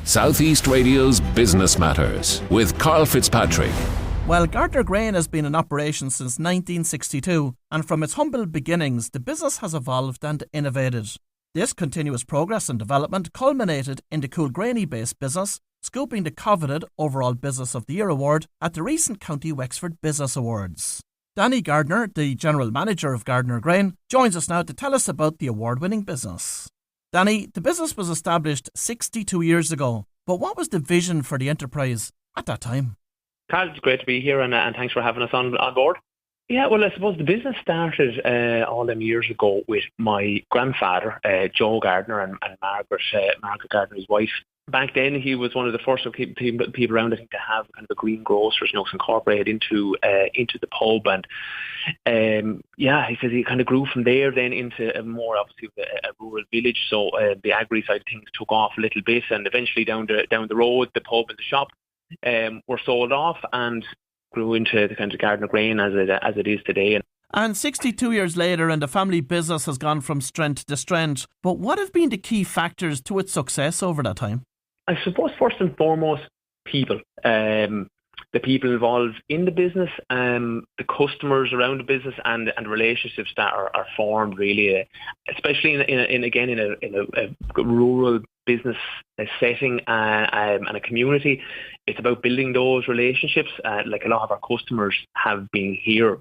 Southeast Radio's Business Matters with Karl Fitzpatrick. Well, Gardiner Grain has been in operation since 1962, and from its humble beginnings, the business has evolved and innovated. This continuous progress and development culminated in the Cool Grainy-based business, scooping the coveted Overall Business of the Year award at the recent County Wexford Business Awards. Danny Gardiner, the General Manager of Gardiner Grain, joins us now to tell us about the award-winning business. Danny, the business was established 62 years ago, but what was the vision for the enterprise at that time? Karl, it's great to be here and thanks for having us on board. Yeah, well, I suppose the business started all them years ago with my grandfather, Joe Gardiner, and Margaret Gardiner, his wife. Back then, he was one of the first people around, I think, to have kind of a green grocers, incorporated into the pub. And he says he kind of grew from there then into a more, obviously, a rural village. So the agri side of things took off a little bit, and eventually down the road, the pub and the shop were sold off and grew into the kind of Gardiner Grain as it is today. And 62 years later, and the family business has gone from strength to strength. But what have been the key factors to its success over that time? I suppose first and foremost, people. The people involved in the business, the customers around the business, and relationships that are formed really, especially in a rural business setting and a community. It's about building those relationships. Like a lot of our customers have been here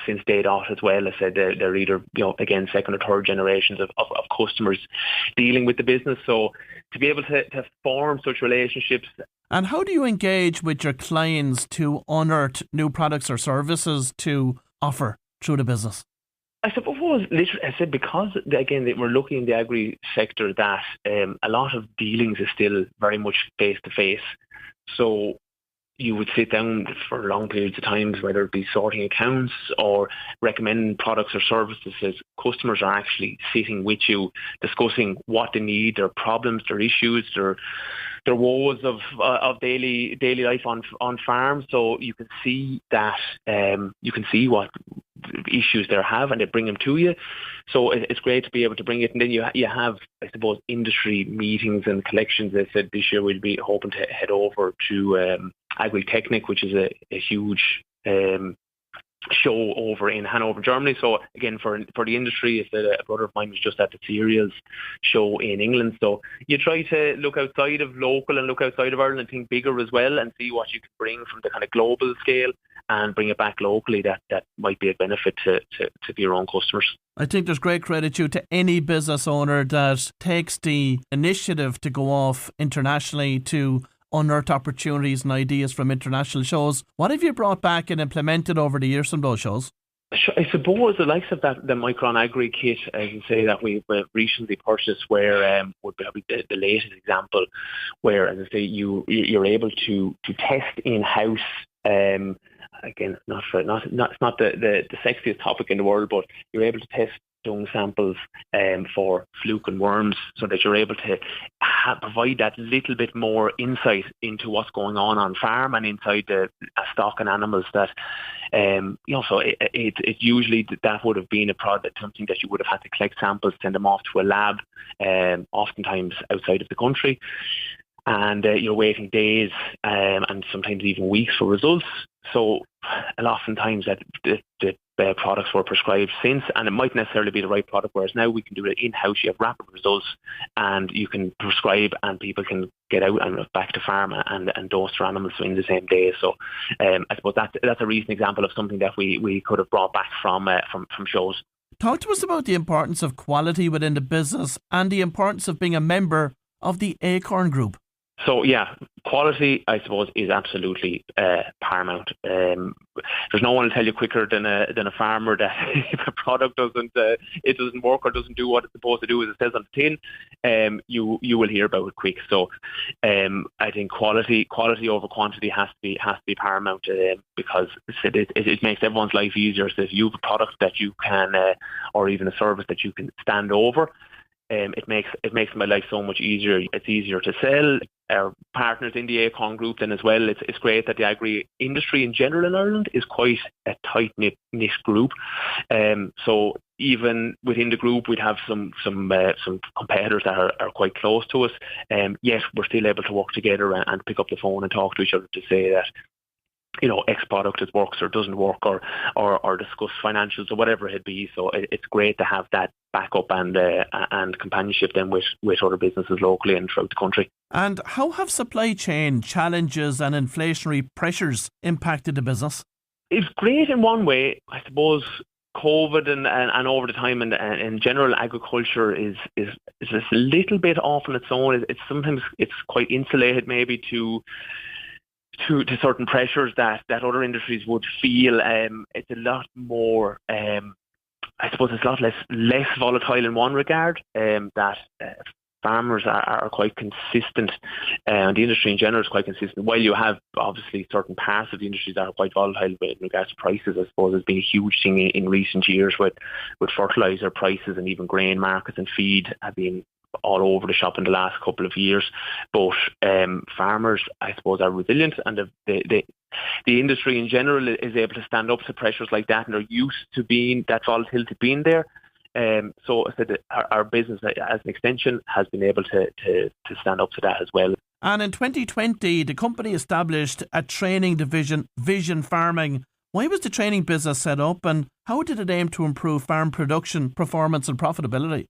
since day dot as well. I said they're either, again, second or third generations of customers dealing with the business. So to be able to form such relationships. And how do you engage with your clients to unearth new products or services to offer through the business? I suppose, literally, I said, because, again, we're looking in the agri sector that a lot of dealings is still very much face-to-face. So you would sit down for long periods of times, whether it be sorting accounts or recommending products or services, as customers are actually sitting with you, discussing what they need, their problems, their issues, their woes of daily life on farm. So you can see that, you can see what issues they have, and they bring them to you. So it's great to be able to bring it. And then you have, I suppose, industry meetings and collections. I said this year we'll be hoping to head over to Agritechnic, which is a huge show over in Hanover, Germany. So again, for the industry, I said a brother of mine was just at the cereals show in England. So you try to look outside of local and look outside of Ireland and think bigger as well, and see what you can bring from the kind of global scale and bring it back locally that might be a benefit to your own customers. I think there's great credit due to any business owner that takes the initiative to go off internationally to unearth opportunities and ideas from international shows. What have you brought back and implemented over the years from those shows? I suppose the likes of the Micron Agri kit, I can say that we've recently purchased, where would be the latest example, where, as I say, you're able to test in house. Again, it's not the sexiest topic in the world, but you're able to test dung samples for fluke and worms, so that you're able to provide that little bit more insight into what's going on farm and inside the stock and animals. That so it usually that would have been a product, something that you would have had to collect samples, send them off to a lab, oftentimes outside of the country, and you're waiting days and sometimes even weeks for results. So oftentimes that the products were prescribed since, and it might necessarily be the right product, whereas now we can do it in-house. You have rapid results, and you can prescribe, and people can get out and back to farm and dose their animals in the same day. So I suppose that's a recent example of something that we could have brought back from shows. Talk to us about the importance of quality within the business and the importance of being a member of the Acorn Group. So quality, I suppose, is absolutely paramount. There's no one to tell you quicker than a farmer that if a product doesn't work or doesn't do what it's supposed to do as it says on the tin, you will hear about it quick. So I think quality over quantity has to be paramount, because it makes everyone's life easier. So if you have a product that you can, or even a service that you can stand over, it makes my life so much easier. It's easier to sell. our partners in the Acorn group then as well. It's great that the agri industry in general in Ireland is quite a tight-knit group. So even within the group, we'd have some competitors that are quite close to us, yet we're still able to work together and pick up the phone and talk to each other to say that, X product it works or doesn't work, or discuss financials or whatever it be. So it's great to have that backup and companionship then with other businesses locally and throughout the country. And how have supply chain challenges and inflationary pressures impacted the business? It's great in one way, I suppose. COVID and over the time and in general agriculture is a little bit off on its own. It's sometimes quite insulated maybe to certain pressures that other industries would feel. It's a lot more, I suppose it's a lot less volatile in one regard, that farmers are quite consistent, and the industry in general is quite consistent. While you have obviously certain parts of the industry that are quite volatile in regards to prices, I suppose has been a huge thing in recent years with fertiliser prices, and even grain markets and feed have been all over the shop in the last couple of years. But farmers, I suppose, are resilient, and the industry in general is able to stand up to pressures like that, and they're used to being that volatility being there. So I said our business as an extension has been able to stand up to that as well. And in 2020, the company established a training division, Vision Farming. Why was the training business set up, and how did it aim to improve farm production, performance and profitability?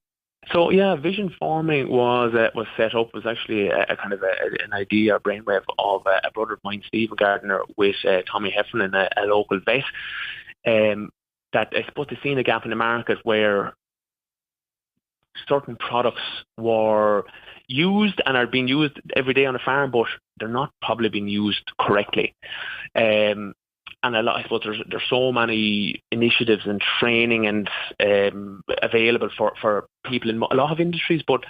So yeah, Vision Farming was set up, was actually a kind of an idea, a brainwave of a brother of mine, Stephen Gardiner, with Tommy Heffernan, a local vet. That I suppose they've seen a gap in the market where certain products were used and are being used every day on a farm, but they're not probably being used correctly. And I suppose there's so many initiatives and training and available for people in a lot of industries, but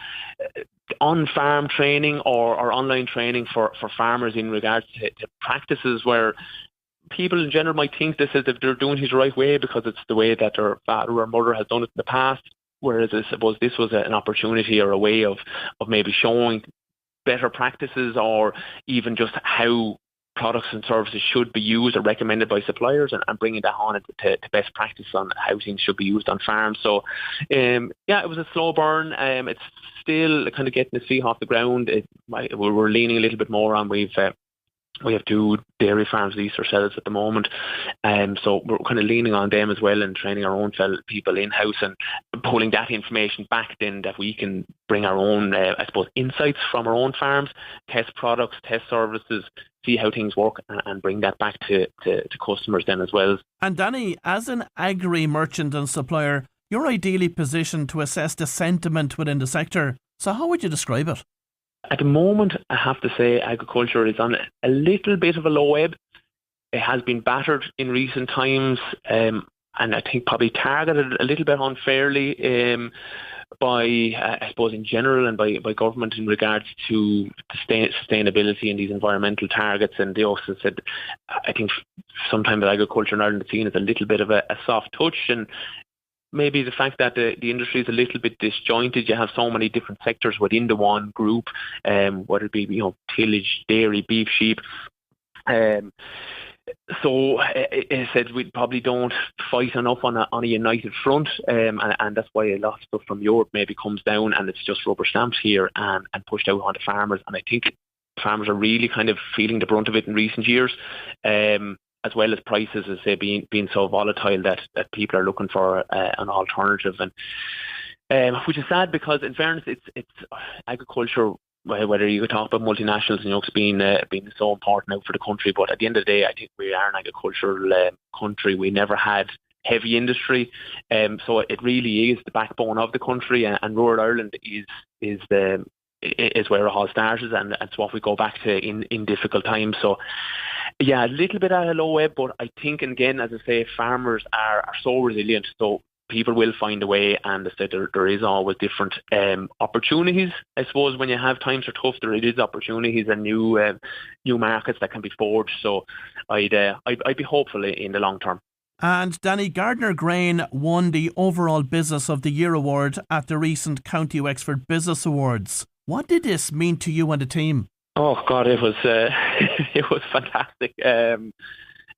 on-farm training or online training for farmers in regards to practices where people in general might think this is if they're doing it the right way because it's the way that their father or mother has done it in the past. Whereas I suppose this was an opportunity or a way of maybe showing better practices, or even just how products and services should be used or recommended by suppliers, and bringing that on to best practice on how things should be used on farms. So, it was a slow burn. It's still kind of getting its feet off the ground. We're leaning a little bit more on. We have 2 dairy farms leased ourselves at the moment, so we're kind of leaning on them as well and training our own people in-house and pulling that information back then that we can bring our own, I suppose, insights from our own farms, test products, test services, see how things work, and bring that back to customers then as well. And Danny, as an agri merchant and supplier, you're ideally positioned to assess the sentiment within the sector. So how would you describe it? At the moment, I have to say agriculture is on a little bit of a low ebb. It has been battered in recent times, and I think probably targeted a little bit unfairly by, I suppose, in general, and by government in regards to sustainability and these environmental targets. And they also said, I think sometimes agriculture in Ireland is seen as a little bit of a soft touch, and maybe the fact that the industry is a little bit disjointed. You have so many different sectors within the one group, whether it be tillage, dairy, beef, sheep. So it said we probably don't fight enough on a united front, and that's why a lot of stuff from Europe maybe comes down and it's just rubber stamped here and pushed out onto farmers. And I think farmers are really kind of feeling the brunt of it in recent years. As well as prices, as they being so volatile that people are looking for an alternative, and which is sad because, in fairness, it's agriculture. Whether you talk about multinationals and being so important now for the country, but at the end of the day, I think we are an agricultural country. We never had heavy industry, so it really is the backbone of the country, and rural Ireland is where it all started, and it's what we go back to in difficult times. So. Yeah, a little bit at a low ebb, but I think, and again, as I say, farmers are so resilient, so people will find a way, and I said there is always different opportunities. I suppose when you have times are tough, there is opportunities and new markets that can be forged. So I'd be hopeful in the long term. And Danny, Gardiner Grain won the overall Business of the Year award at the recent County Wexford Business Awards. What did this mean to you and the team? Oh God, it was it was fantastic. As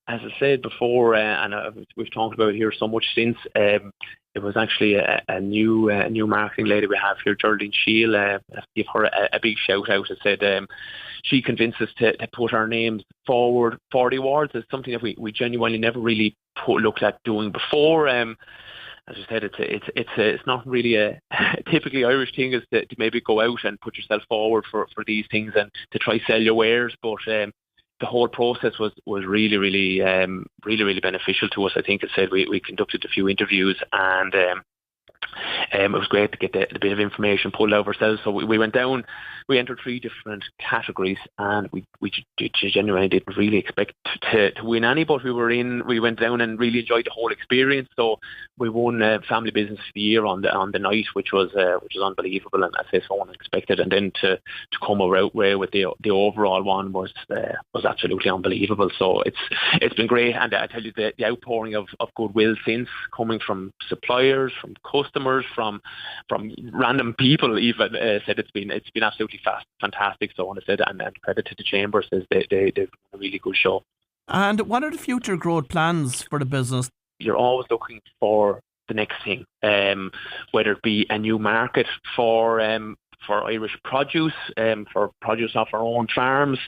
I said before, and we've talked about it here so much since. It was actually a new marketing lady we have here, Geraldine Shield. I have to give her a big shout out. I said she convinced us to put our names forward for the awards. It's something that we genuinely never really looked at doing before. As I said, it's not really a typically Irish thing is to maybe go out and put yourself forward for these things and to try sell your wares, but the whole process was really beneficial to us. I think I said we conducted a few interviews and it was great to get the bit of information pulled out of ourselves. So we went down, we entered 3 different categories, and we genuinely didn't really expect to win any, but we went down and really enjoyed the whole experience. So we won Family Business of the Year on the night, which was unbelievable, and I say so unexpected. And then to come away with the overall one was absolutely unbelievable. So it's been great, and I tell you the outpouring of goodwill since, coming from suppliers, from customers, from random people even, said it's been absolutely fantastic. So I want to say that, and credit to the Chambers, as they've done a really good show. And what are the future growth plans for the business? You're always looking for the next thing, whether it be a new market for Irish produce, for produce off our own farms,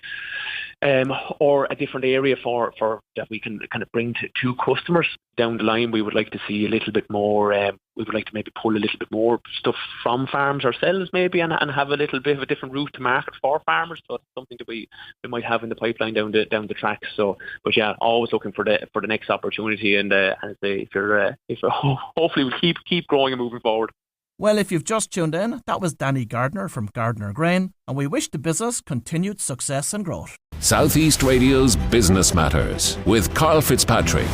or a different area for that we can kind of bring to customers down the line. We would like to see a little bit more. We would like to maybe pull a little bit more stuff from farms ourselves, maybe, and have a little bit of a different route to market for farmers. So it's something that we might have in the pipeline down the track. So, but yeah, always looking for the next opportunity, and if you're hopefully we'll keep growing and moving forward. Well, if you've just tuned in, that was Danny Gardiner from Gardiner Grain, and we wish the business continued success and growth. Southeast Radio's Business Matters with Karl Fitzpatrick.